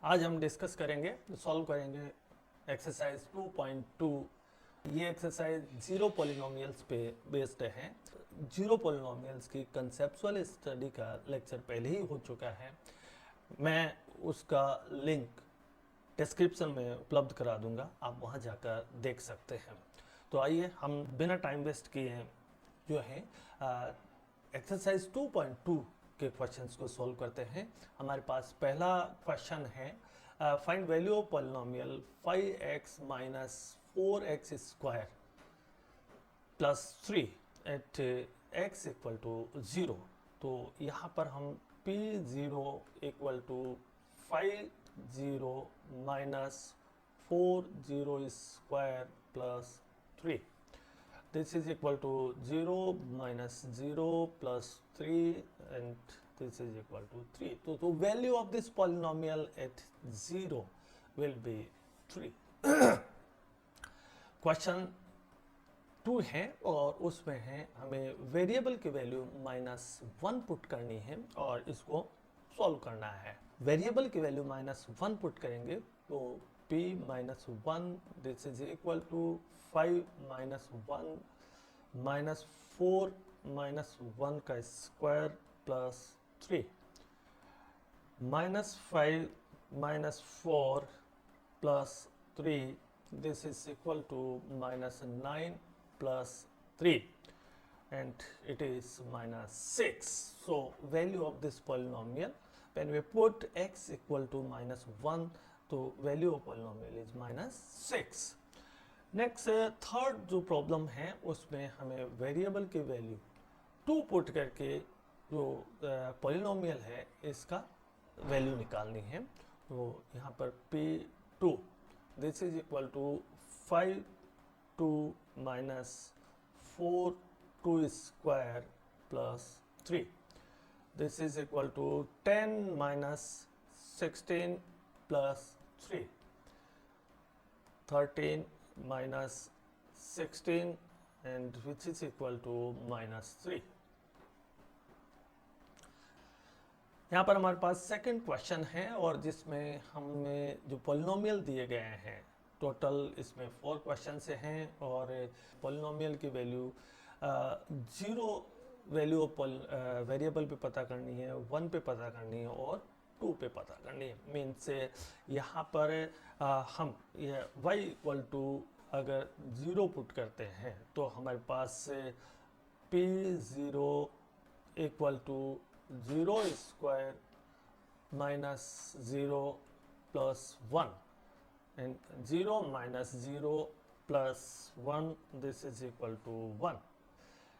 आज हम डिस्कस करेंगे, सॉल्व करेंगे एक्सरसाइज 2.2। ये एक्सरसाइज जीरो पॉलिनोमियल्स पे बेस्ड है। जीरो पॉलिनोमियल्स की कंसेप्चुअल स्टडी का लेक्चर पहले ही हो चुका है। मैं उसका लिंक डिस्क्रिप्शन में उपलब्ध करा दूंगा, आप वहां जाकर देख सकते हैं। तो आइए हम बिना टाइम वेस्ट किए जो है एक्सरसाइज 2.2 के क्वेश्चंस को सॉल्व करते हैं। हमारे पास पहला क्वेश्चन है, find value of polynomial 5x minus 4x square plus 3 at x equal to 0। तो यहाँ पर हम p0 equal to 5 minus 4 square plus 3, this is equal to 0 minus 0 plus 3 and this is equal to 3. So the value of this polynomial at 0 will be 3. Question 2 है और उसमें है हमें variable की वैल्यू -1 पुट करनी है और इसको सॉल्व करना है। वेरिएबल की वैल्यू -1 पुट करेंगे तो p -1 this is equal to 5 minus 1 minus 4 minus 1 का square plus 3 minus 5 minus 4 plus 3 this is equal to -9 plus 3 and it is -6. So value of this polynomial when we put x equal to -1, तो value of polynomial is -6. Next third जो problem है उसमें हमें variable की value 2 put करके जो polynomial है इसका वैल्यू निकालनी है। तो यहाँ पर p2 this is equal to 5 2 minus 4 2 square plus 3, this is equal to 10 minus 16 plus 3, 13 minus 16 and which is equal to -3। यहाँ पर हमारे पास सेकंड क्वेश्चन है और जिसमें हमें जो पॉलिनोमियल दिए गए हैं टोटल इसमें 4 क्वेश्चन से हैं और पॉलिनोमियल की वैल्यू 0 वैल्यू वेरिएबल पे पता करनी है, 1 पे पता करनी है और 2 पे पता करनी है। मीन्स यहाँ पर हम ये y इक्वल टू अगर 0 पुट करते हैं तो हमारे पास p0 equal to 0 square minus 0 plus 1 and 0 minus 0 plus 1 this is equal to 1।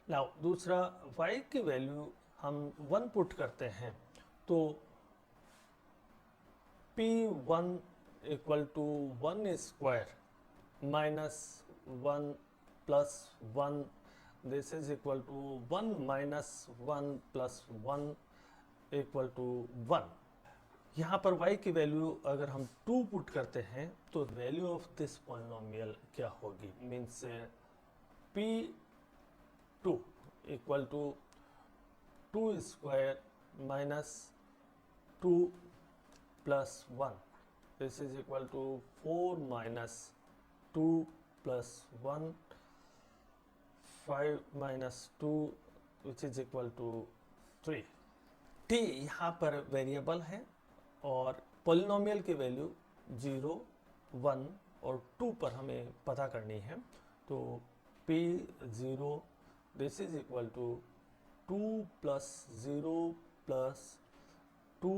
Now दूसरा y की वैल्यू हम 1 पुट करते हैं तो p1 equal to 1 square minus 1 plus 1 this is equal to 1 minus 1 plus 1 equal to 1। यहाँ पर y की value अगर हम 2 पुट करते हैं तो वैल्यू ऑफ दिस पॉलिनोमियल क्या होगी। Means p2 equal to 2 square minus 2 plus 1 this is equal to 4 minus 2 plus 1 5 minus 2 which is equal to 3। t यहाँ पर वेरिएबल है और पॉलिनोमियल की वैल्यू 0 1 और 2 पर हमें पता करनी है। तो p0 this is equal to 2 plus 0 plus 2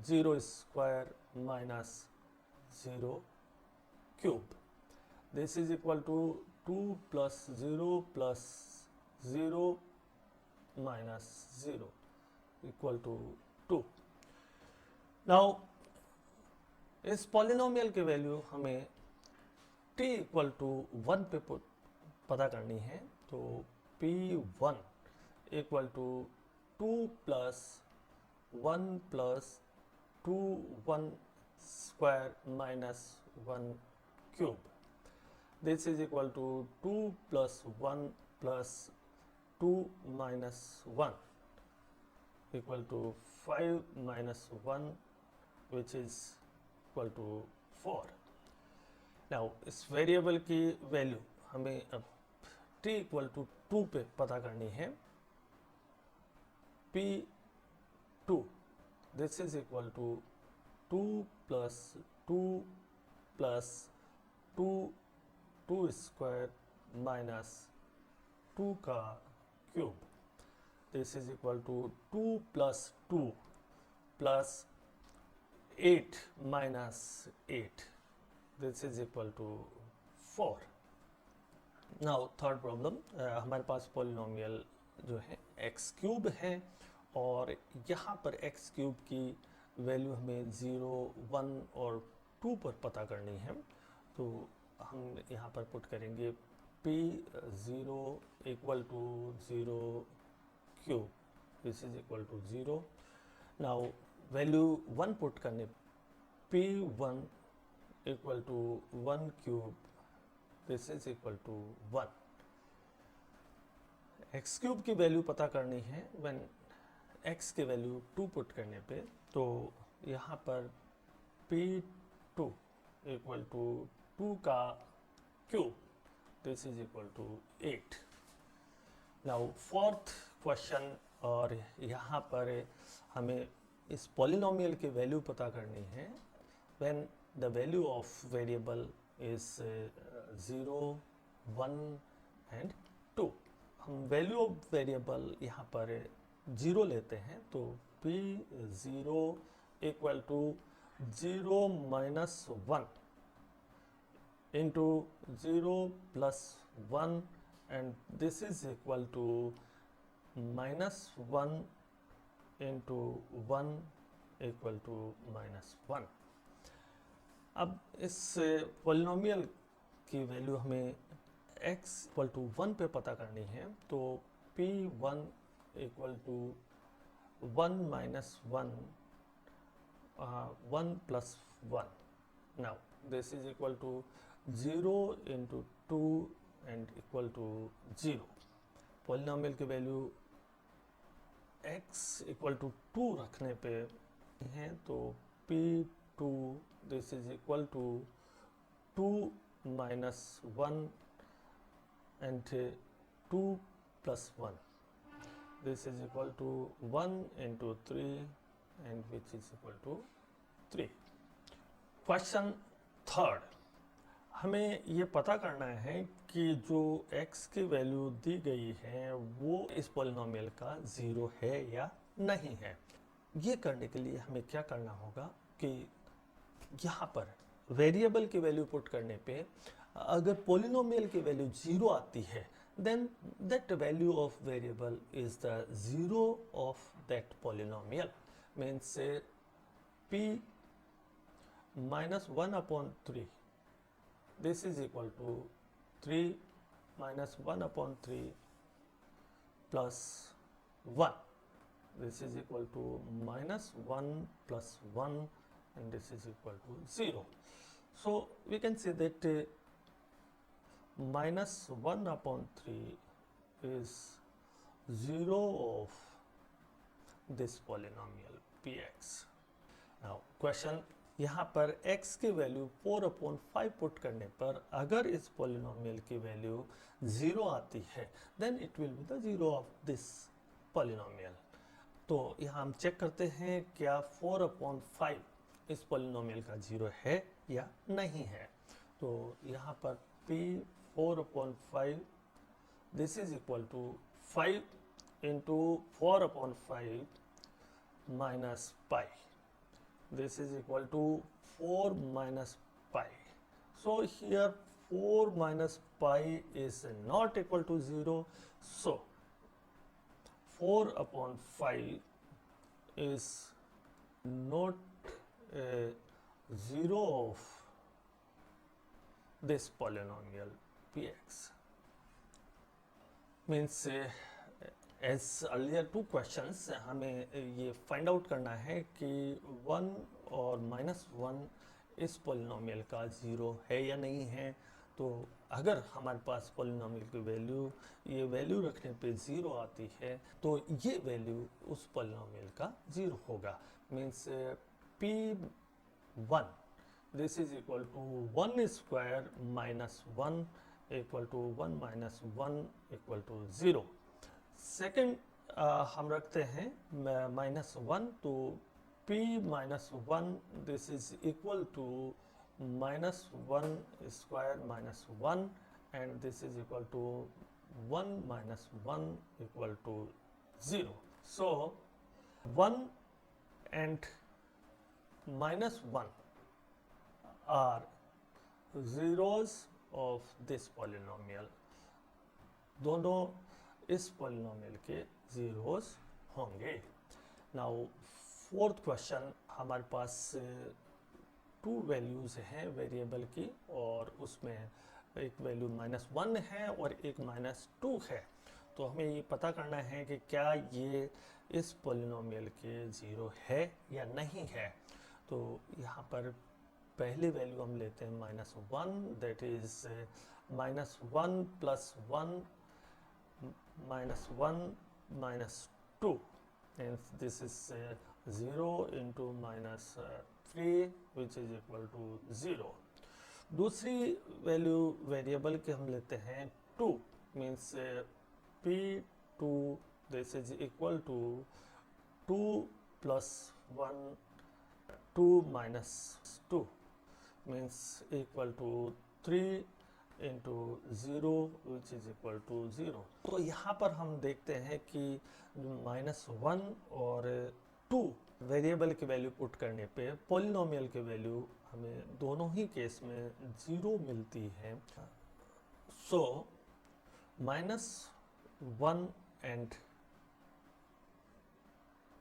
0 square minus 0 cube, this is equal to 2 plus 0 plus 0 minus 0 equal to 2। Now इस पॉलिनोमियल की वैल्यू हमें t इक्वल टू 1 पे पता करनी है। तो p1 equal to 2 plus 1 plus 2 1 square minus 1 cube, this is equal to 2 plus 1 plus 2 minus 1 equal to 5 minus 1 which is equal to 4. Now इस variable की वैल्यू हमें अब t इक्वल टू 2 पे पता करनी है. p2 this is equal to 2 plus 2 plus 2 square minus 2 का cube. This is equal to 2 plus 2 plus 8 minus 8. This is equal to 4. Now third problem, हमारे पास पॉलिनोमियल जो है एक्स क्यूब है और यहाँ पर एक्स क्यूब की वैल्यू हमें 0, 1 और 2 पर पता करनी है. तो हम यहाँ पर पुट करेंगे p0 equal to 0 cube. This is equal to 0. Now value 1 put करने p1 equal to 1 cube. This is equal to 1. X cube की वैल्यू पता करनी है व्हेन एक्स की वैल्यू 2 पुट करने पे. तो यहाँ पर p2 इक्वल टू 2 का cube. This is equal to 8. Now fourth question, और यहाँ पर हमें इस पॉलिनोमियल की वैल्यू पता करनी है when the value of variable is 0, 1 and 2. हम वैल्यू ऑफ वेरिएबल यहाँ पर 0 लेते हैं. तो p0 equal to 0 minus 1 into 0 plus 1 and this is equal to minus 1 into 1 equal to minus 1. अब इस पॉलिनोमियल की वैल्यू हमें x इक्वल टू 1 पे पता करनी है. तो p1 equal to 1 minus 1 1 plus 1. Now this is equal to 0 into 2 and equal to 0. Polynomial की वैल्यू x इक्वल टू 2 रखने पे हैं. तो p2 this is equal to 2 minus 1 and 2 plus 1. This is equal to 1 into 3 and which is equal to 3. Question third, हमें ये पता करना है कि जो x की वैल्यू दी गई है वो इस पॉलिनोमियल का 0 है या नहीं है. ये करने के लिए हमें क्या करना होगा कि यहाँ पर वेरिएबल की वैल्यू पुट करने पे अगर पॉलिनोमियल की वैल्यू 0 आती है then that value of variable is the 0 of that polynomial. Means p minus 1 upon 3, this is equal to 3 minus 1 upon 3 plus 1. This is equal to minus 1 plus 1 and this is equal to 0. So we can say that minus 1 upon 3 is 0 of this polynomial px. Now question, यहाँ पर x की value 4 upon 5 put करने पर अगर इस polynomial की value 0 आती है then it will be the 0 of this polynomial. तो यहाँ हम चेक करते हैं क्या 4 upon 5 इस पॉलिनोमियल का 0 है या नहीं है. तो यहाँ पर p 4 upon 5 this is equal to 5 into 4 upon 5 minus pi. This is equal to 4 minus pi. So here 4 minus pi is not equal to 0. So 4 upon 5 is not a 0 of this polynomial px. Means as earlier two questions हमें ये find out करना है कि 1 और -1 इस polynomial का 0 है या नहीं है. तो अगर हमारे पास पॉलिनोमियल की वैल्यू ये वैल्यू रखने पे 0 आती है तो ये वैल्यू उस पॉलिनोमियल का 0 होगा. Means P1, this is equal to 1 square minus 1 equal to 1 minus 1 equal to 0. Second हम रखते हैं -1, तो P minus 1 this is equal to -1 square minus 1 and this is equal to 1 minus 1 equal to 0. So 1 and -1 are zeros of this polynomial. दोनों इस polynomial के zeros होंगे. Now fourth question, हमारे पास 2 values हैं वेरिएबल की और उसमें एक वैल्यू -1 है और एक -2 है. तो हमें ये पता करना है कि क्या ये इस पॉलिनोमियल के ज़ीरो है या नहीं है. तो यहाँ पर पहली वैल्यू हम लेते हैं -1, that is -1 plus 1 -1 -2, and this is 0 into -3 which is equal to 0. दूसरी वैल्यू वेरिएबल के हम लेते हैं 2, means P2 this is equal to 2 plus 1 2 minus 2 means equal to 3 into 0 which is equal to 0. तो यहाँ पर हम देखते हैं कि -1 और 2 वेरिएबल की वैल्यू पुट करने पे पॉलिनोमियल की वैल्यू हमें दोनों ही केस में 0 मिलती है. सो -1 and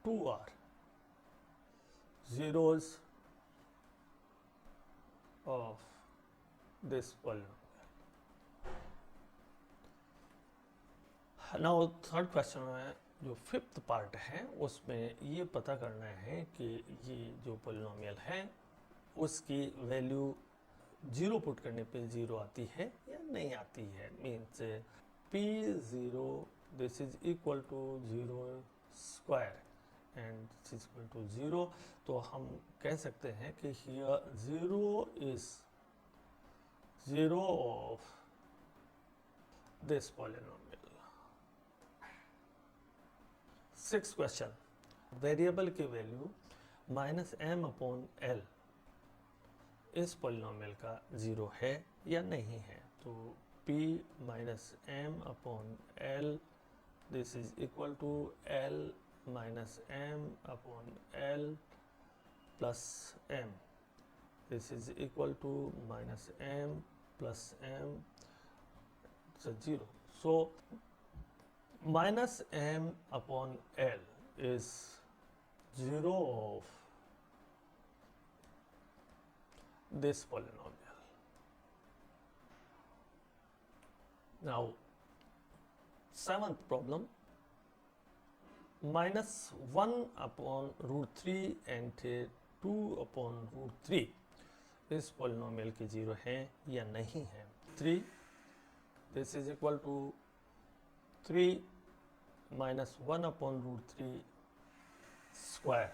2 are zeros of this polynomial. Now third question में जो फिफ्थ पार्ट है उसमें ये पता करना है कि ये जो पॉलिनोमियल है उसकी वैल्यू 0 पुट करने पे 0 आती है या नहीं आती है. Means P0 this is equal to 0 square and this is equal to 0. तो हम कह सकते हैं कि here 0 is 0 of this polynomial. Six question, variable की वैल्यू -m/l इस पॉलिनोमियल का 0 है या नहीं है. तो P -m/l this is equal to l -m/l plus m. This is equal to -m plus m, so 0. So -m/l is 0 of this polynomial. Now, seventh problem, -1/√3 and 2/√3 इस polynomial के 0 हैं या नहीं है. 3 this is equal to 3 -1/√3 square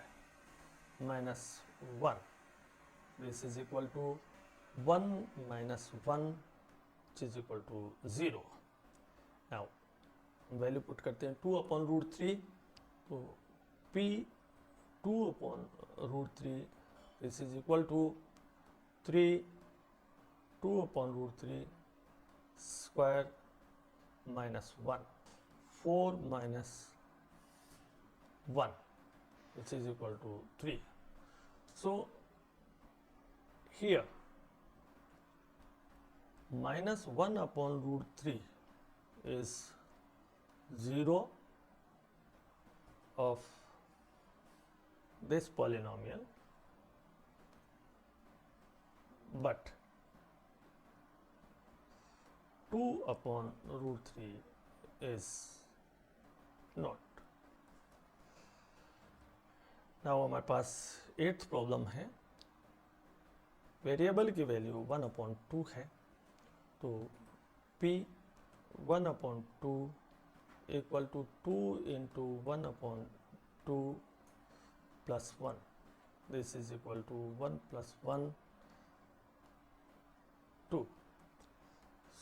minus 1. This is equal to 1 minus 1 which is equal to 0. Now value put करते हैं 2/√3. तो P 2/√3 this is equal to 3 2/√3 square minus 1, 4 minus 1 which is equal to 3. So here -1/√3 is 0 of this polynomial, but 2/√3 is not. Now हमारे पास 8th problem है. Variable की value 1/2 है. तो P 1/2 equal to 2 into 1/2 plus 1. This is equal to 1 plus 1 2.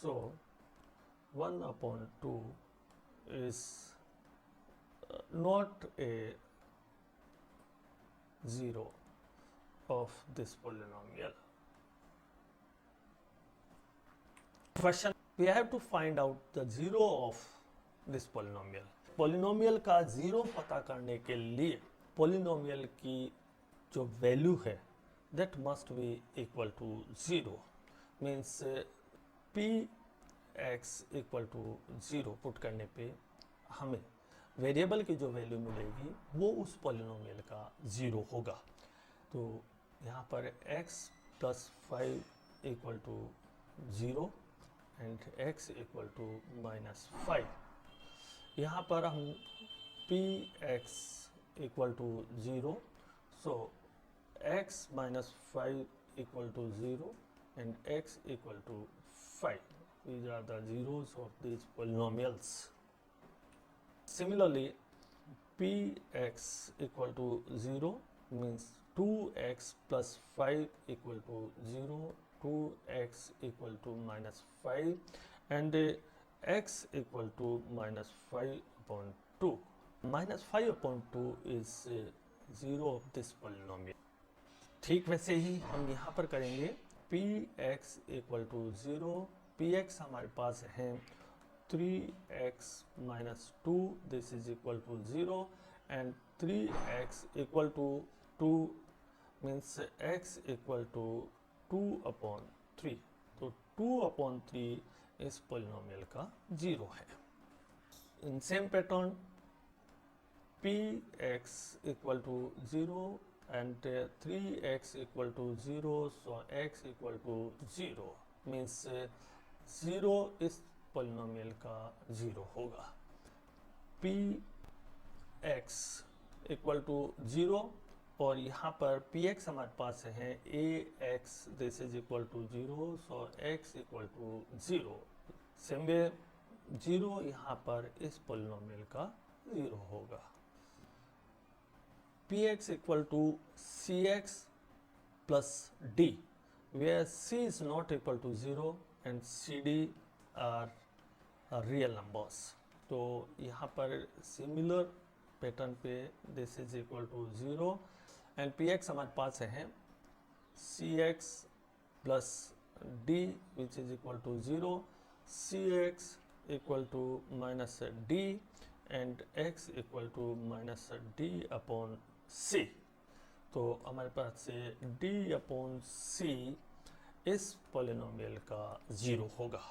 So 1 upon 2 is not a 0 of this polynomial. Question: we have to find out the 0 of this polynomial. Polynomial का 0 पता करने के लिए polynomial की जो value है that must be equal to 0. मीन्स P x equal to 0 put करने पे हमें वेरिएबल की जो वैल्यू मिलेगी वो उस पॉलिनोमियल का 0 होगा. तो यहाँ पर x plus 5 equal to 0 and x equal to minus 5. यहाँ पर हम P x equal to 0, so x minus 5 equal to 0 and x equal to 5. These are the zeros of these polynomials. Similarly, px equal to 0 means 2x plus 5 equal to 0, 2x equal to minus 5 and x equal to minus 5 upon 2. Minus 5 upon 2 is 0 of this polynomial. ठीक वैसे ही हम यहाँ पर करेंगे P x equal to 0. P x हमारे पास है 3x minus 2, this is equal to 0 and 3x equal to 2 means x equal to 2 upon 3. तो 2 अपॉन 3 इस पॉलिनोमियल का 0 है. In same pattern P x equal to 0 and 3x equal to 0, so x equal to 0 means 0 इस polynomial का 0 होगा. p x equal to 0 और यहाँ पर px हमारे पास है ax, this is equal to 0, so x equal to 0. Same way 0 यहाँ पर इस polynomial का 0 होगा. px equal to cx plus d, where c is not equal to 0 and cd are real numbers. तो यहाँ पर सिमिलर पैटर्न पे this is equal to 0 and px हमारे पास है cx plus d which is equal to 0, cx equal to minus d and x equal to minus d upon c. तो हमारे पास से d अपॉन c इस polynomial का 0 होगा.